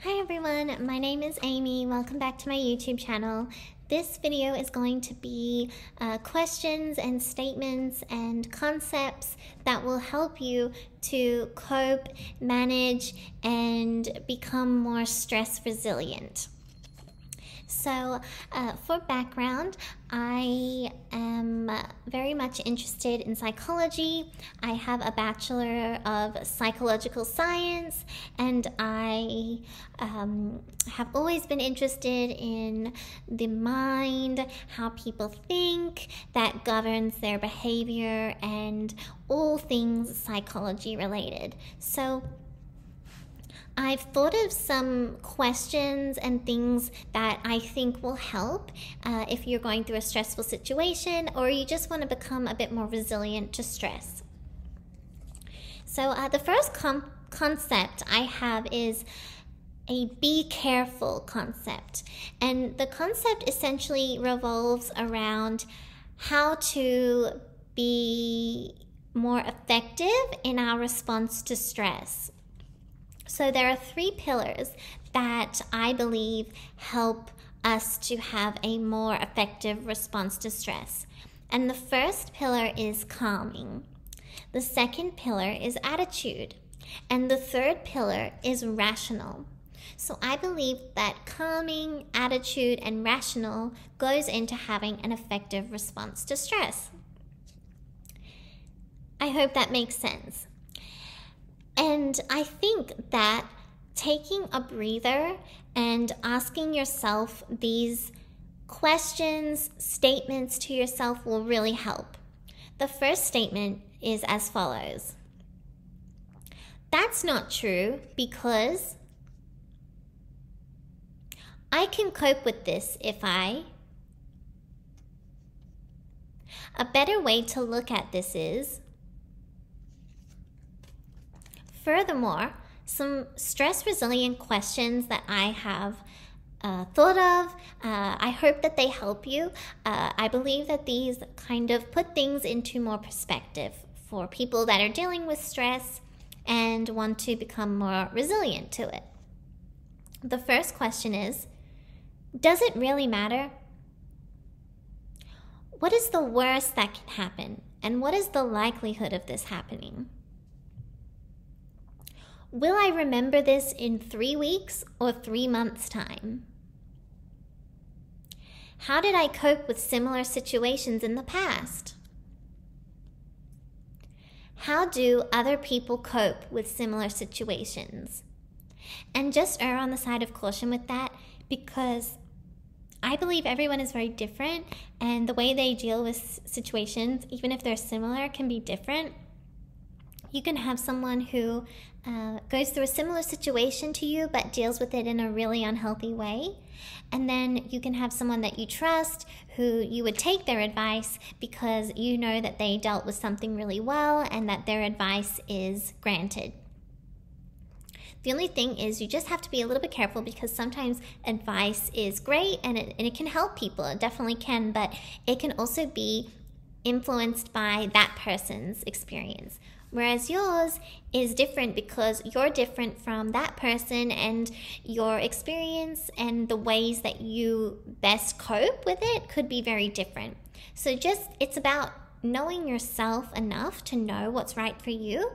Hi everyone, my name is Amy. Welcome back to my YouTube channel. This video is going to be questions and statements and concepts that will help you to cope, manage, and become more stress resilient. So for background, I am very much interested in psychology. I have a Bachelor of Psychological Science, and I have always been interested in the mind, how people think, that governs their behavior, and all things psychology related. So I've thought of some questions and things that I think will help if you're going through a stressful situation or you just want to become a bit more resilient to stress. So the first concept I have is a be careful concept. And the concept essentially revolves around how to be more effective in our response to stress. So there are 3 pillars that I believe help us to have a more effective response to stress. And the first pillar is calming. The second pillar is attitude. And the third pillar is rational. So I believe that calming, attitude, and rational goes into having an effective response to stress. I hope that makes sense. And I think that taking a breather and asking yourself these questions, statements to yourself will really help. The first statement is as follows. That's not true because I can cope with this if I... A better way to look at this is... Furthermore, some stress-resilient questions that I have thought of, I hope that they help you. I believe that these kind of put things into more perspective for people that are dealing with stress and want to become more resilient to it. The first question is, does it really matter? What is the worst that can happen, and what is the likelihood of this happening? Will I remember this in 3 weeks or 3 months' time? How did I cope with similar situations in the past? How do other people cope with similar situations? And just err on the side of caution with that, because I believe everyone is very different, and the way they deal with situations, even if they're similar, can be different. You can have someone who goes through a similar situation to you but deals with it in a really unhealthy way. And then you can have someone that you trust who you would take their advice because you know that they dealt with something really well and that their advice is granted. The only thing is you just have to be a little bit careful because sometimes advice is great and it can help people. It definitely can, but it can also be influenced by that person's experience. Whereas yours is different because you're different from that person, and your experience and the ways that you best cope with it could be very different. So it's about knowing yourself enough to know what's right for you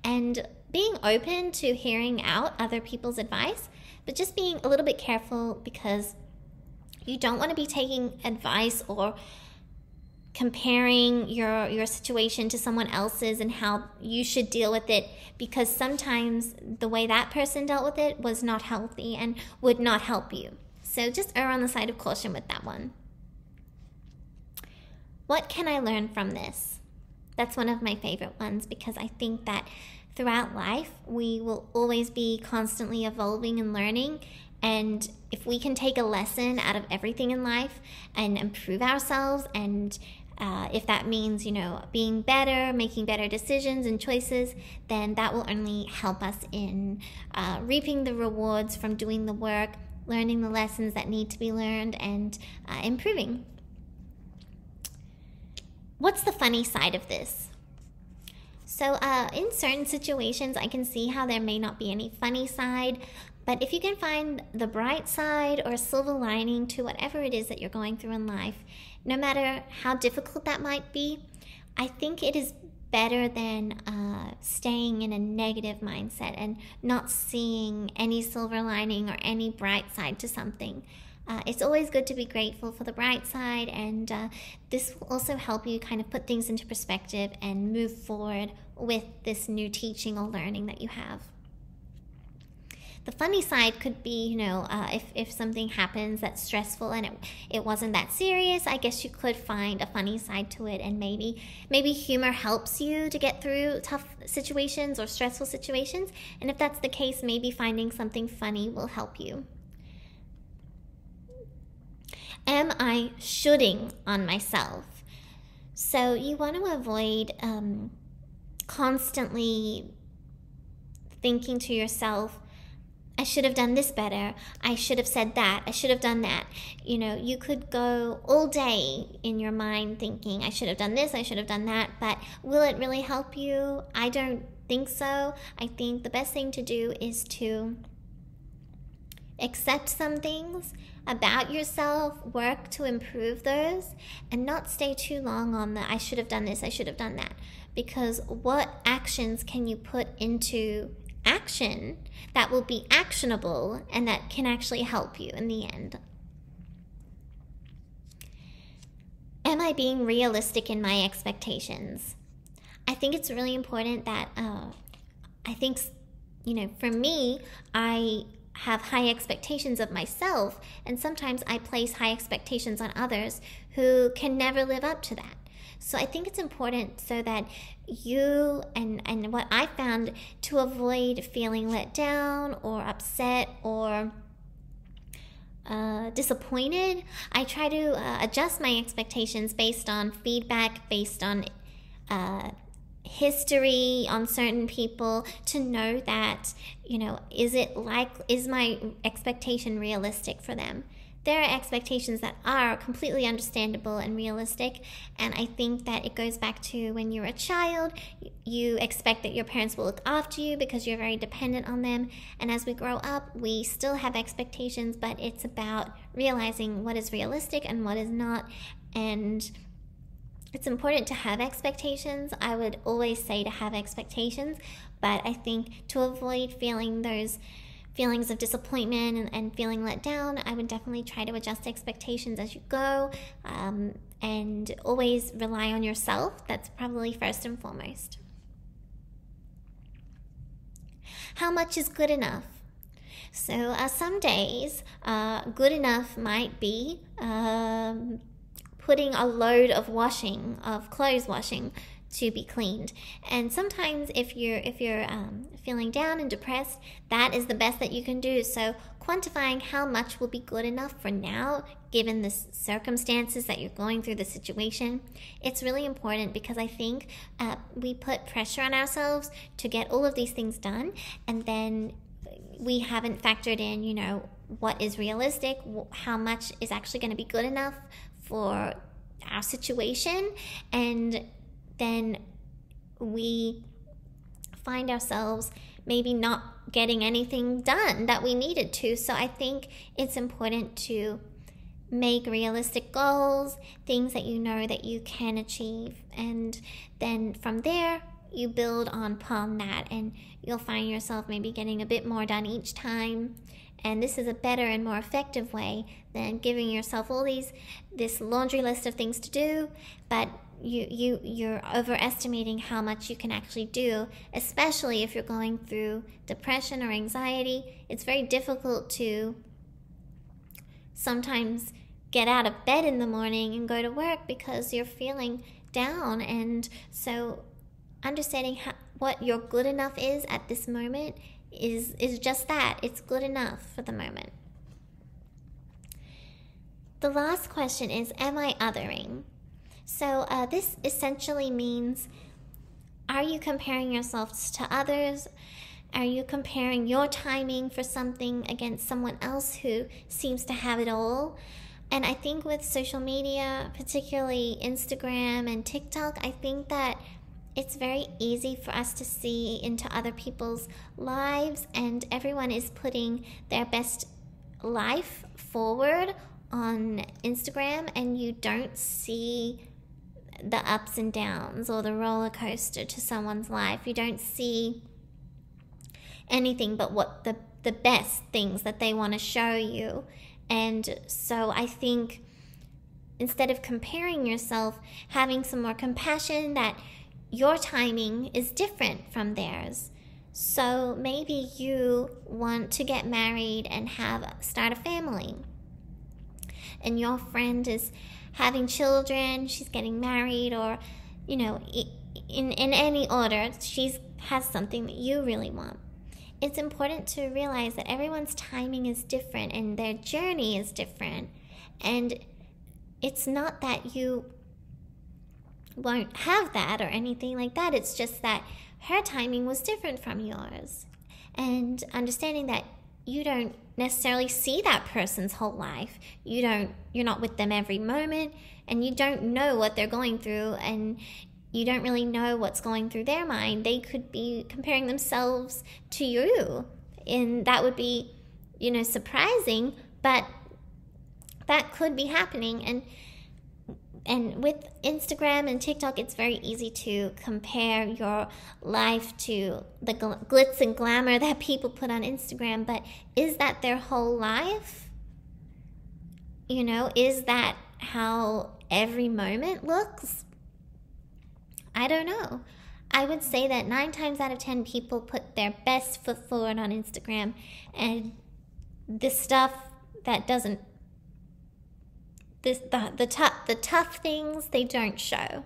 and being open to hearing out other people's advice, but just being a little bit careful because you don't want to be taking advice or comparing your situation to someone else's and how you should deal with it, because sometimes the way that person dealt with it was not healthy and would not help you. So just err on the side of caution with that one. What can I learn from this? That's one of my favorite ones because I think that throughout life we will always be constantly evolving and learning. And if we can take a lesson out of everything in life and improve ourselves, and if that means, being better, making better decisions and choices, then that will only help us in reaping the rewards from doing the work, learning the lessons that need to be learned, and improving. What's the funny side of this? So in certain situations, I can see how there may not be any funny side, But if you can find the bright side or silver lining to whatever it is that you're going through in life, no matter how difficult that might be, I think it is better than staying in a negative mindset and not seeing any silver lining or any bright side to something. It's always good to be grateful for the bright side, and this will also help you kind of put things into perspective and move forward with this new teaching or learning that you have. The funny side could be, if something happens that's stressful and it wasn't that serious, I guess you could find a funny side to it, and maybe humor helps you to get through tough situations or stressful situations. And if that's the case, maybe finding something funny will help you. Am I shoulding on myself? So you want to avoid constantly thinking to yourself, I should have done this better. I should have said that. I should have done that. You could go all day in your mind thinking, I should have done this, I should have done that, but will it really help you? I don't think so. I think the best thing to do is to accept some things about yourself, work to improve those, and not stay too long on the I should have done this, I should have done that. Because what actions can you put into action that will be actionable and that can actually help you in the end? Am I being realistic in my expectations? I think it's really important that for me, I have high expectations of myself, and sometimes I place high expectations on others who can never live up to that. So I think it's important so that you, and what I found, to avoid feeling let down or upset or disappointed, I try to adjust my expectations based on feedback, based on history on certain people, to know that, is my expectation realistic for them? There are expectations that are completely understandable and realistic, and I think that it goes back to when you're a child, you expect that your parents will look after you because you're very dependent on them, and as we grow up, we still have expectations, but it's about realizing what is realistic and what is not, and it's important to have expectations. I would always say to have expectations, but I think to avoid feeling those feelings of disappointment and feeling let down, I would definitely try to adjust expectations as you go, and always rely on yourself. That's probably first and foremost. How much is good enough? So some days, good enough might be putting a load of clothes washing to be cleaned. And sometimes if you're feeling down and depressed, that is the best that you can do. So quantifying how much will be good enough for now, given the circumstances that you're going through, the situation, it's really important, because I think we put pressure on ourselves to get all of these things done, and then we haven't factored in, what is realistic, how much is actually going to be good enough for our situation, and then we find ourselves maybe not getting anything done that we needed to. So I think it's important to make realistic goals, things that you know that you can achieve, and then from there you build upon that, and you'll find yourself maybe getting a bit more done each time. And this is a better and more effective way than giving yourself this laundry list of things to do, but you're overestimating how much you can actually do, especially if you're going through depression or anxiety. It's very difficult to sometimes get out of bed in the morning and go to work because you're feeling down. And so understanding what your good enough is at this moment is just that. It's good enough for the moment. The last question is, am I othering? So this essentially means, are you comparing yourself to others? Are you comparing your timing for something against someone else who seems to have it all? And I think with social media, particularly Instagram and TikTok, I think that it's very easy for us to see into other people's lives, and everyone is putting their best life forward on Instagram, and you don't see the ups and downs or the roller coaster to someone's life. You don't see anything but what the best things that they want to show you. And so I think instead of comparing yourself, having some more compassion that your timing is different from theirs. So maybe you want to get married and start a family, and your friend is having children, she's getting married, or in any order, has something that you really want. It's important to realize that everyone's timing is different and their journey is different, and it's not that you won't have that or anything like that. It's just that her timing was different from yours, and understanding that you don't necessarily see that person's whole life. You're not with them every moment, and you don't know what they're going through, and you don't really know what's going through their mind. They could be comparing themselves to you, and that would be, surprising, but that could be happening. And with Instagram and TikTok, it's very easy to compare your life to the glitz and glamour that people put on Instagram. But is that their whole life? Is that how every moment looks? I don't know. I would say that 9 times out of 10 people put their best foot forward on Instagram, and the stuff that doesn't, the tough things, they don't show.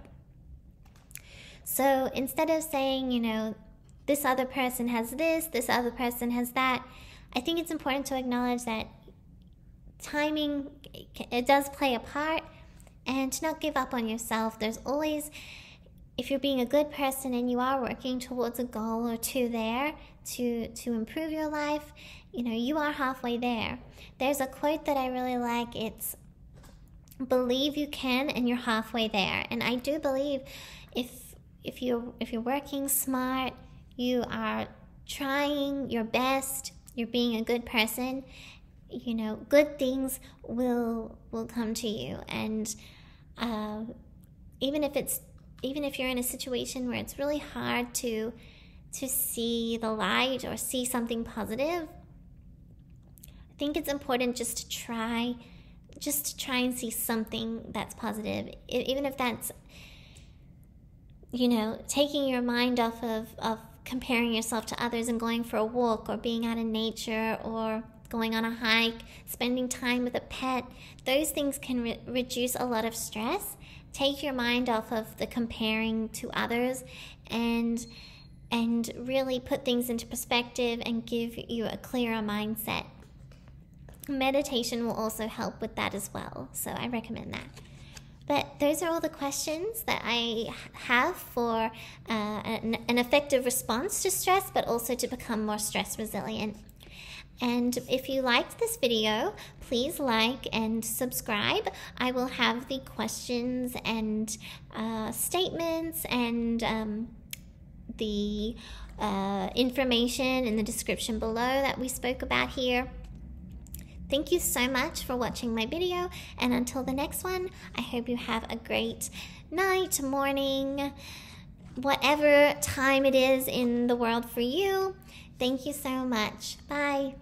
So instead of saying, this other person has this other person has that, I think it's important to acknowledge that timing, it does play a part, and to not give up on yourself. There's always, if you're being a good person and you are working towards a goal or two there to improve your life, you are halfway there. There's a quote that I really like. It's, believe you can and you're halfway there. And I do believe if you're working smart, you are trying your best, you're being a good person, good things will come to you. And even if you're in a situation where it's really hard to see the light or see something positive, I think it's important just to try and see something that's positive, even if that's, taking your mind off of comparing yourself to others and going for a walk, or being out in nature, or going on a hike, spending time with a pet. Those things can reduce a lot of stress, take your mind off of the comparing to others, and really put things into perspective and give you a clearer mindset. Meditation will also help with that as well, so I recommend that. But those are all the questions that I have for an effective response to stress, but also to become more stress resilient. And if you liked this video, please like and subscribe. I will have the questions and statements and the information in the description below that we spoke about here. Thank you so much for watching my video, and until the next one, I hope you have a great night, morning, whatever time it is in the world for you. Thank you so much. Bye.